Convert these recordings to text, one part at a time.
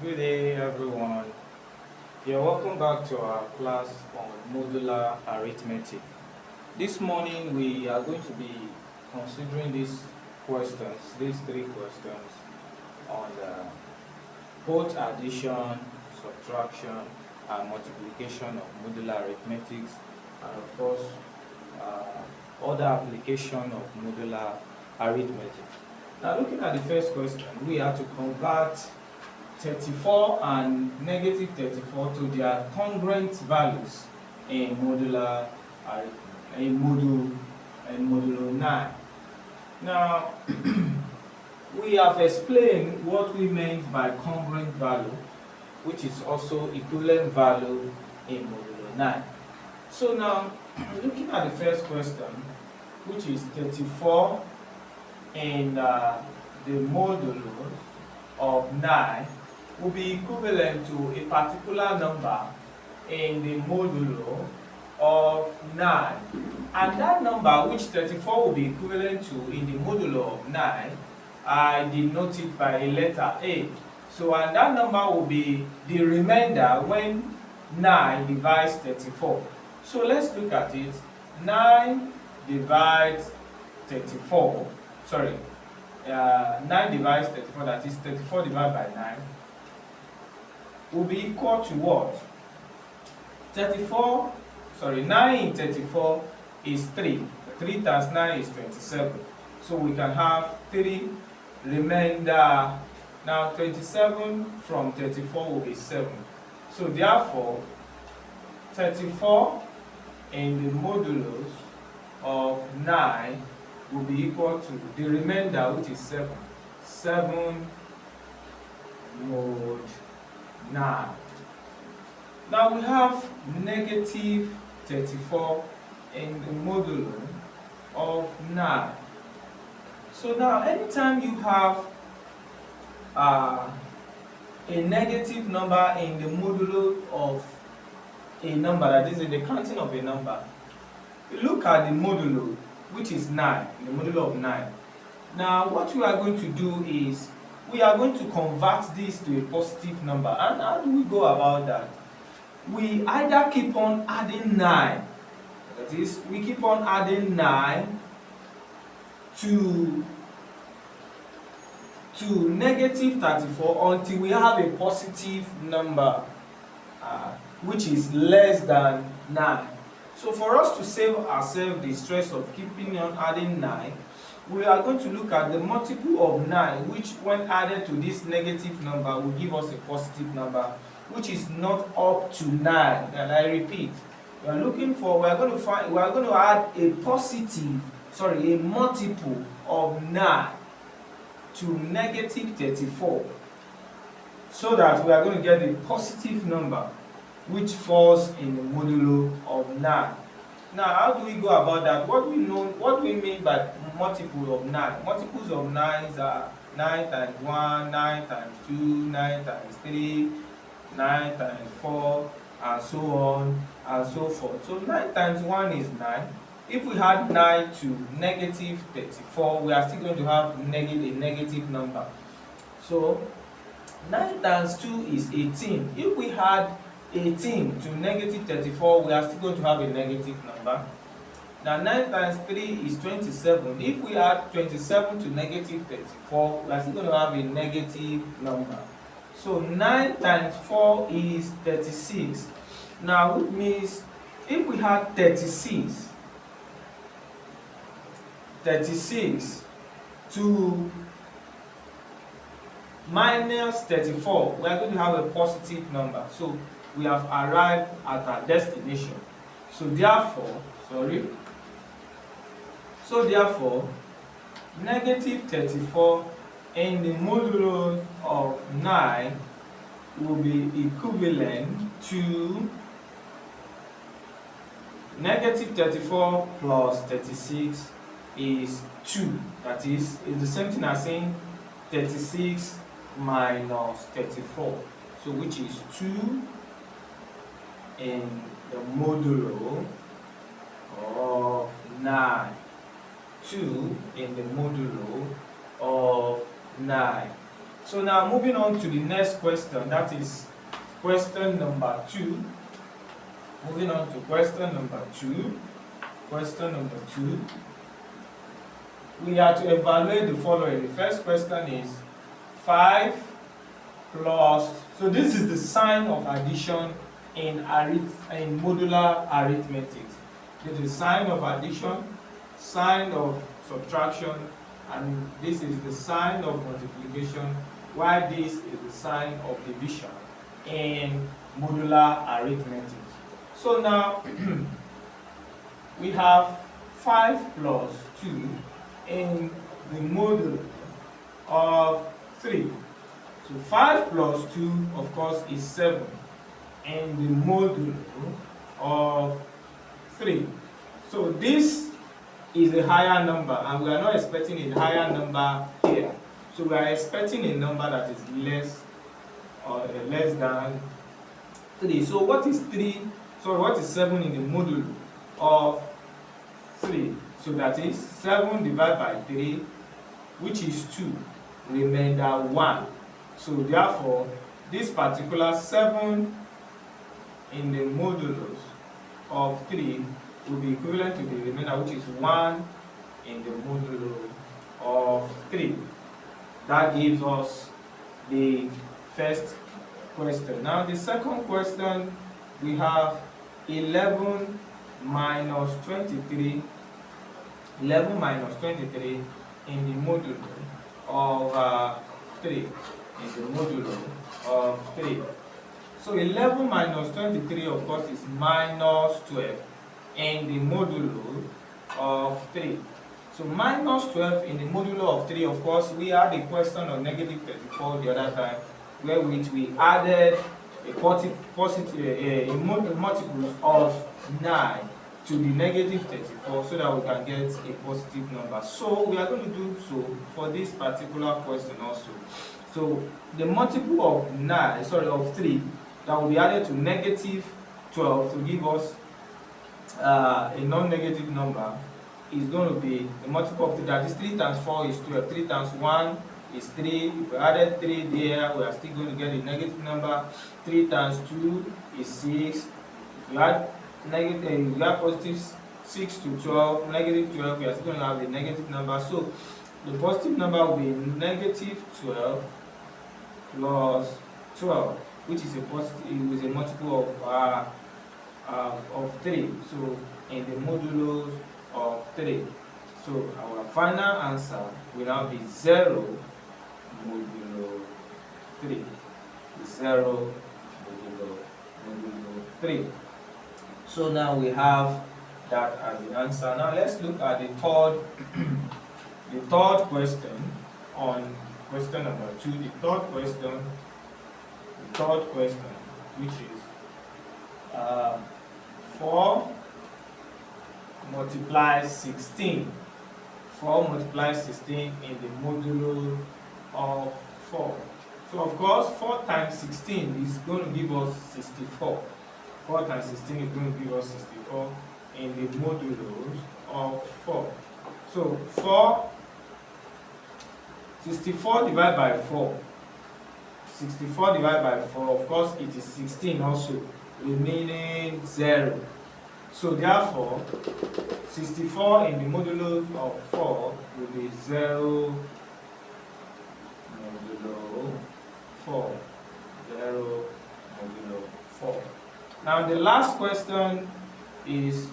Good day, everyone. You're welcome back to our class on modular arithmetic. This morning, we are going to be considering these three questions on both addition, subtraction, and multiplication of modular arithmetics, and of course, other application of modular arithmetic. Now, looking at the first question, we have to convert 34 and negative 34 to their congruent values in modular arithmetic, in modulo 9. Now, we have explained what we meant by congruent value, which is also equivalent value in modulo 9. So now, looking at the first question, which is 34 in the modulo of 9, will be equivalent to a particular number in the modulo of 9. And that number, which 34 will be equivalent to in the modulo of 9, I denote it by a letter A. So, and that number will be the remainder when 9 divides 34. So, let's look at it. 9 divides 34. Sorry. 9 divides 34, that is 34 divided by 9, will be equal to what? 9 in 34 is 3. 3 times 9 is 27. So we can have 3 remainder. Now 27 from 34 will be 7. So therefore, 34 in the modulus of 9 will be equal to the remainder, which is 7. 7 mod 9. Now we have negative 34 in the modulo of 9. So now anytime you have a negative number in the modulo of a number, that is in the counting of a number, you look at the modulo, which is 9, the modulo of 9. Now what we are going to do is we are going to convert this to a positive number. And how do we go about that? We either keep on adding 9, that is, we keep on adding 9 to negative 34 until we have a positive number which is less than 9. So for us to save ourselves the stress of keeping on adding 9, we are going to look at the multiple of 9, which when added to this negative number will give us a positive number, which is not up to 9. And I repeat, we are going to add a multiple of 9 to negative 34, so that we are going to get a positive number which falls in the modulo of 9. Now, how do we go about that? What do we mean by multiple of 9? Multiples of 9 are 9 times 1, 9 times 2, 9 times 3, 9 times 4, and so on and so forth. So 9 times 1 is 9. If we add 9 to negative 34, we are still going to have a negative number. So 9 times 2 is 18. If we add 18 to negative 34, we are still going to have a negative number. Now 9 times 3 is 27. If we add 27 to negative 34, we are still going to have a negative number. So 9 times 4 is 36. Now, which means if we had 36 to minus 34, we are going to have a positive number. So we have arrived at our destination. So therefore, negative 34 in the modulo of 9 will be equivalent to negative 34 plus 36 is 2. That is, it's the same thing as saying 36 minus 34. So which is 2 in the modulo of 9. 2 in the modulo of 9. So now moving on to the next question, that is question number 2. Moving on to question number 2. Question number 2. We are to evaluate the following. The first question is 5 plus, so this is the sign of addition in modular arithmetic. This is sign of addition, sign of subtraction, and this is the sign of multiplication, while this is the sign of division in modular arithmetic. So now we have 5 plus 2 in the modulo of 3. So 5 plus 2, of course, is 7 in the modulo of 3. So this is a higher number, and we are not expecting a higher number here. So we are expecting a number that is less than 3. So what is 3? So what is 7 in the modulo of 3? So that is 7 divided by 3, which is 2, remainder 1. So therefore, this particular 7 in the modulus of 3 will be equivalent to the remainder, which is 1 in the modulo of 3. That gives us the first question. Now the second question, we have 11 minus 23. 11 minus 23 in the modulo of 3. In the modulo of 3. So 11 minus 23, of course, is minus 12 in the modulo of 3. So minus 12 in the modulo of 3, of course, we had a question of negative 34 the other time, where which we added a multiple of 9 to the negative 34 so that we can get a positive number. So we are going to do so for this particular question also. So the multiple of 3 that will be added to negative 12 to give us a non-negative number is going to be the multiple of 3. That is 3 times 4 is 12. 3 times 1 is 3. If we added 3 there, we are still going to get a negative number. 3 times 2 is 6. If you add negative, we have positive 6 to 12, negative 12, we are still going to have a negative number. So the positive number will be negative 12 plus 12, which is a positive, with a multiple of 3. So in the modulo of 3. So our final answer will now be 0 modulo 3. 0 modulo 3. So now we have that as the answer. Now let's look at the third question on question number 2. The third question, which is 4 multiply 16. 4 multiply 16 in the modulo of 4. So of course 4 times 16 is going to give us 64. 4 times 16 is going to give us 64 in the modulos of 4. So 64 divided by 4. 64 divided by 4, of course it is 16 also, remaining 0. So therefore, 64 in the modulos of 4 will be 0 modulo 4. 0 modulo 4. Now the last question is,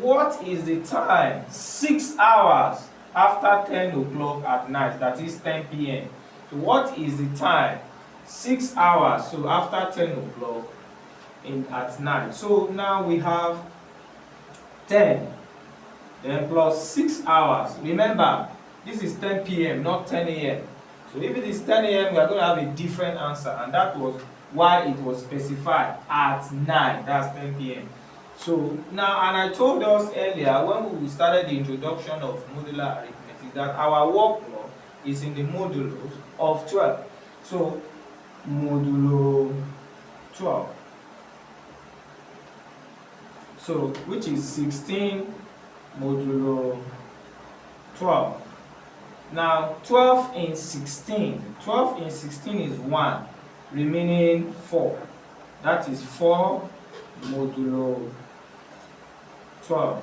what is the time 6 hours after 10 o'clock at night, that is 10 p.m. So what is the time 6 hours, so after 10 o'clock at night? So now we have 10, then plus 6 hours. Remember, this is 10 p.m., not 10 a.m. So if it is 10 a.m., we are going to have a different answer, and that was why it was specified at 9, that's 10 p.m. So now, and I told us earlier when we started the introduction of modular arithmetic that our work law is in the modulos of 12. So modulo 12. So which is 16 modulo 12. Now 12 in 16. 12 in 16 is 1, remaining 4. That is 4 modulo 12.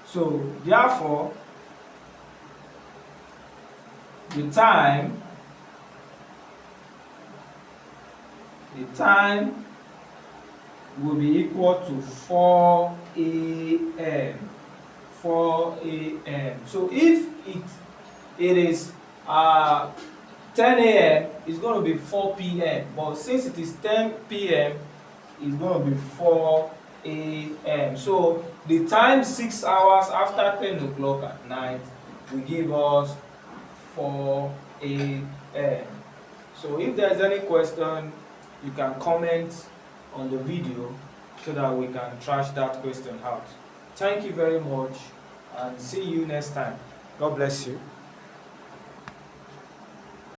So therefore, the time will be equal to 4 a.m. 4 a.m. So if it is 10 a.m., it's going to be 4 p.m. But since it is 10 p.m., it's going to be 4 a.m. So the time 6 hours after 10 o'clock at night will give us 4 a.m. So if there's any question, you can comment on the video so that we can trash that question out. Thank you very much and see you next time. God bless you.